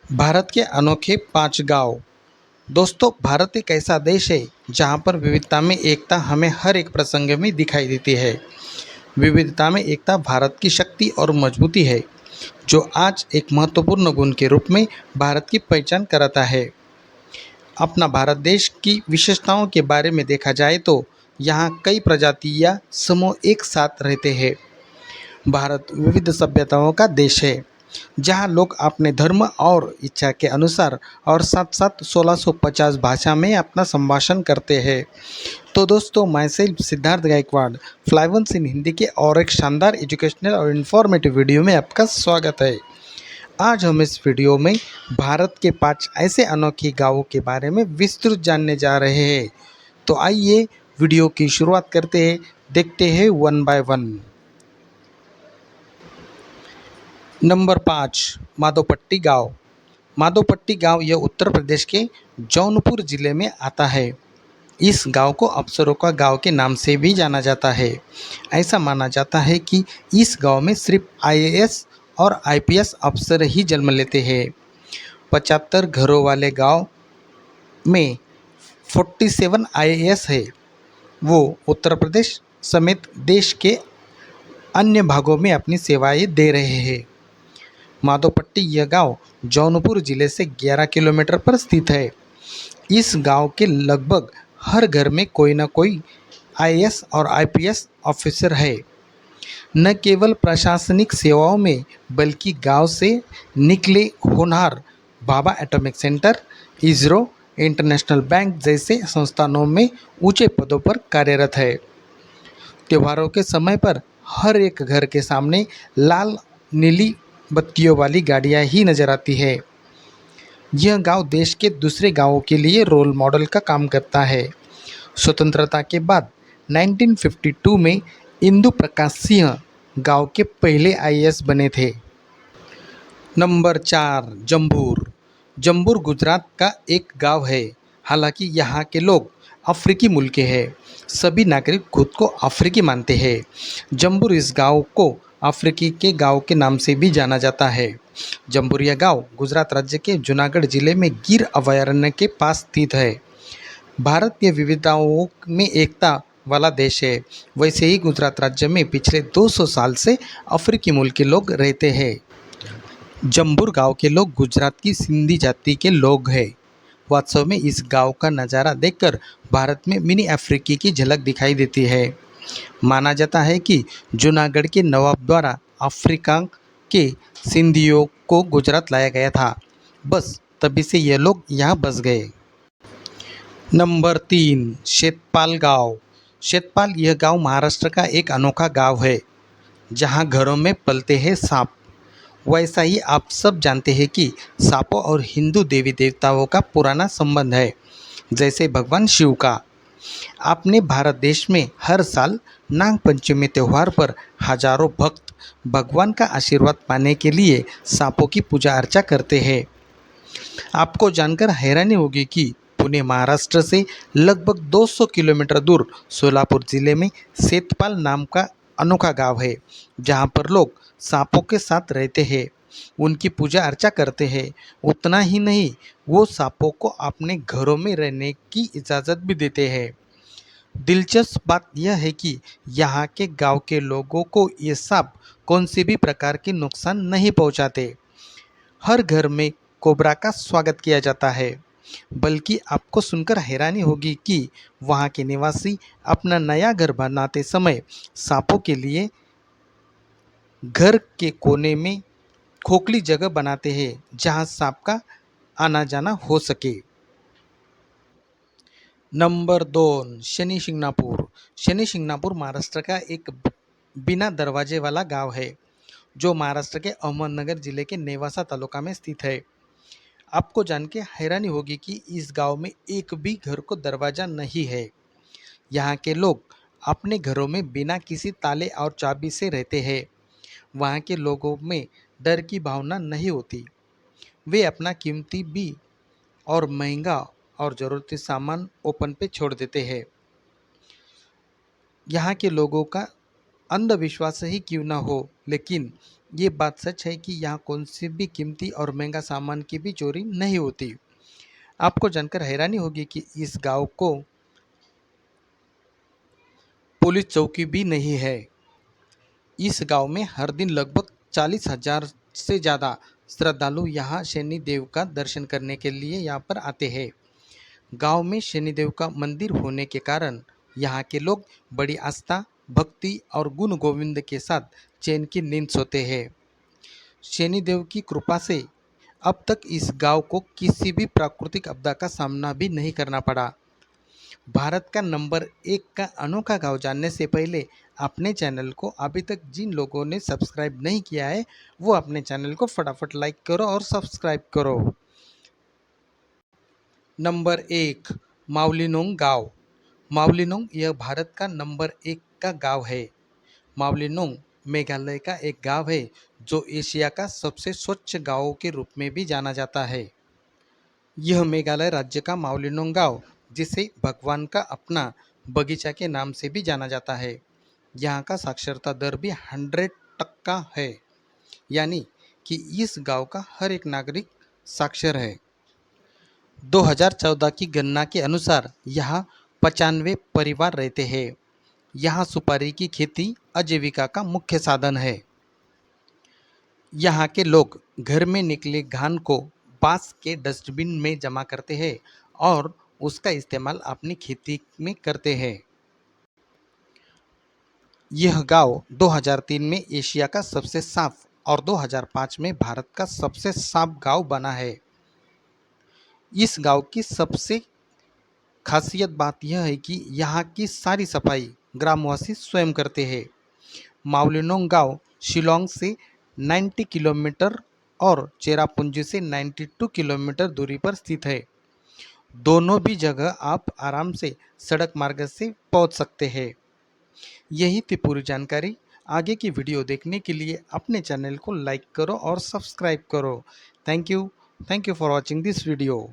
भारत के अनोखे 5 गांव। दोस्तों, भारत एक ऐसा देश है जहां पर विविधता में एकता हमें हर एक प्रसंग में दिखाई देती है। विविधता में एकता भारत की शक्ति और मजबूती है, जो आज एक महत्वपूर्ण गुण के रूप में भारत की पहचान कराता है। अपना भारत देश की विशेषताओं के बारे में देखा जाए तो यहाँ कई प्रजाति या समूह एक साथ रहते हैं। भारत विविध सभ्यताओं का देश है, जहाँ लोग अपने धर्म और इच्छा के अनुसार और साथ साथ 1650 भाषा में अपना संभाषण करते हैं। तो दोस्तों, मैं सेल्फ सिद्धार्थ गायकवाड़ फ्लाइवंस इन हिंदी के और एक शानदार एजुकेशनल और इन्फॉर्मेटिव वीडियो में आपका स्वागत है। आज हम इस वीडियो में भारत के 5 ऐसे अनोखे गांवों के बारे में विस्तृत जानने जा रहे हैं। तो आइए वीडियो की शुरुआत करते हैं, देखते हैं one by one. Number 5, Madhopatti गांव। माधोपट्टी गांव यह उत्तर प्रदेश के जौनपुर जिले में आता है। इस गांव को अफसरों का गांव के नाम से भी जाना जाता है। ऐसा माना जाता है कि इस गांव में सिर्फ आईएएस और आईपीएस अफसर ही जन्म लेते हैं। 75 घरों वाले गांव में 47 आईएएस है। वो उत्तर प्रदेश समेत देश के अन्य भागों में अपनी सेवाएं दे रहे हैं। माधोपट्टी यह गांव जौनपुर जिले से 11 किलोमीटर पर स्थित है। इस गांव के लगभग हर घर में कोई न कोई आईएएस और आईपीएस ऑफिसर है। न केवल प्रशासनिक सेवाओं में बल्कि गांव से निकले होनहार Bhabha atomic centre, ISRO, international bank जैसे संस्थानों में ऊंचे पदों पर कार्यरत है। त्योहारों के समय पर हर एक घर के सामने लाल नीली बत्तियों वाली गाड़ियां ही नजर आती है। यह गांव देश के दूसरे गांवों के लिए रोल मॉडल का काम करता है। स्वतंत्रता के बाद 1952 में इंदु प्रकाश सिंह गांव के पहले आईएएस बने थे। नंबर 4, जंबूर। जंबूर गुजरात का एक गांव है। हालांकि यहाँ के लोग अफ्रीकी मूल के हैं। सभी नागरिक खुद को अफ्रीकी मानते हैं। जंबूर इस गांव को अफ्रीकी के गांव के नाम से भी जाना जाता है। जंबूरिया गांव गुजरात राज्य के जूनागढ़ जिले में गिर अभयारण्य के पास स्थित है। भारत के विविधताओं में एकता वाला देश है। वैसे ही गुजरात राज्य में पिछले 200 साल से अफ्रीकी मूल के लोग रहते हैं। जंबूर गांव के लोग गुजरात की सिंधी जाति के लोग हैं। वास्तव में इस गांव का नज़ारा देखकर भारत में मिनी अफ्रीकी की झलक दिखाई देती है। माना जाता है कि जूनागढ़ के नवाब द्वारा अफ्रीका के सिंधियों को गुजरात लाया गया था। बस तभी से ये लोग यहाँ बस गए। नंबर 3, शेतपाल गांव। शेतपाल यह गांव महाराष्ट्र का एक अनोखा गांव है, जहां घरों में पलते हैं सांप। वैसा ही आप सब जानते हैं कि सांपों और हिंदू देवी देवताओं का पुराना संबंध है, जैसे भगवान शिव का। अपने भारत देश में हर साल नाग पंचमी त्यौहार पर हजारों भक्त भगवान का आशीर्वाद पाने के लिए सांपों की पूजा अर्चा करते हैं। आपको जानकर हैरानी होगी कि पुणे महाराष्ट्र से लगभग 200 किलोमीटर दूर सोलापुर जिले में सेतपाल नाम का अनोखा गांव है, जहां पर लोग सांपों के साथ रहते हैं, उनकी पूजा अर्चा करते हैं। उतना ही नहीं, वो सांपों को अपने घरों में रहने की इजाज़त भी देते हैं। दिलचस्प बात यह है कि यहाँ के गांव के लोगों को ये सांप कौन सी भी प्रकार की नुकसान नहीं पहुँचाते। हर घर में कोबरा का स्वागत किया जाता है। बल्कि आपको सुनकर हैरानी होगी कि वहाँ के निवासी अपना नया घर बनाते समय सांपों के लिए घर के कोने में खोखली जगह बनाते हैं, जहाँ सांप का आना जाना हो सके। नंबर 2, शनि शिंगणापुर। शनि शिंगणापुर महाराष्ट्र का एक बिना दरवाजे वाला गांव है, जो महाराष्ट्र के अहमदनगर जिले के नेवासा तालुका में स्थित है। आपको जान के हैरानी होगी कि इस गांव में एक भी घर को दरवाज़ा नहीं है। यहाँ के लोग अपने घरों में बिना किसी ताले और चाबी से रहते हैं। वहाँ के लोगों में डर की भावना नहीं होती। वे अपना कीमती भी और महंगा और ज़रूरती सामान ओपन पे छोड़ देते हैं। यहाँ के लोगों का अंधविश्वास ही क्यों ना हो, लेकिन ये बात सच है कि यहाँ कौन सी भी कीमती और महंगा सामान की भी चोरी नहीं होती। आपको जानकर हैरानी होगी कि इस गांव को पुलिस चौकी भी नहीं है। इस गांव में हर दिन लगभग 40,000 से ज़्यादा श्रद्धालु यहाँ शनिदेव का दर्शन करने के लिए यहाँ पर आते हैं। गांव में शनिदेव का मंदिर होने के कारण यहाँ के लोग बड़ी आस्था, भक्ति और गुण गोविंद के साथ चैन की नींद सोते हैं। शनिदेव की कृपा से अब तक इस गांव को किसी भी प्राकृतिक आपदा का सामना भी नहीं करना पड़ा। भारत का नंबर 1 का अनोखा गांव जानने से पहले अपने चैनल को अभी तक जिन लोगों ने सब्सक्राइब नहीं किया है वो अपने चैनल को फटाफट लाइक करो और सब्सक्राइब करो। नंबर 1, मावलिनोंग गांव। मावलिनोंग यह भारत का नंबर 1 का गांव है। मावलिनोंग मेघालय का एक गांव है जो एशिया का सबसे स्वच्छ गांवों के रूप में भी जाना जाता है। यह मेघालय राज्य का मावलिनोंग गांव, जिसे भगवान का अपना बगीचा के नाम से भी जाना जाता है, यहाँ का साक्षरता दर भी 100% है, यानी कि इस गांव का हर एक नागरिक साक्षर है। 2014 की गणना के अनुसार यहाँ 95 परिवार रहते हैं। यहाँ सुपारी की खेती आजीविका का मुख्य साधन है। यहाँ के लोग घर में निकले घान को बांस के डस्टबिन में जमा करते हैं और उसका इस्तेमाल अपनी खेती में करते हैं। यह गांव 2003 में एशिया का सबसे साफ और 2005 में भारत का सबसे साफ गांव बना है। इस गांव की सबसे खासियत बात यह है कि यहाँ की सारी सफाई ग्रामवासी स्वयं करते हैं। मावलिनोंग गांव शिलोंग से 90 किलोमीटर और चेरापूंजी से 92 किलोमीटर दूरी पर स्थित है। दोनों भी जगह आप आराम से सड़क मार्ग से पहुंच सकते हैं। यही थी पूरी जानकारी। आगे की वीडियो देखने के लिए अपने चैनल को लाइक करो और सब्सक्राइब करो। Thank you for watching this video.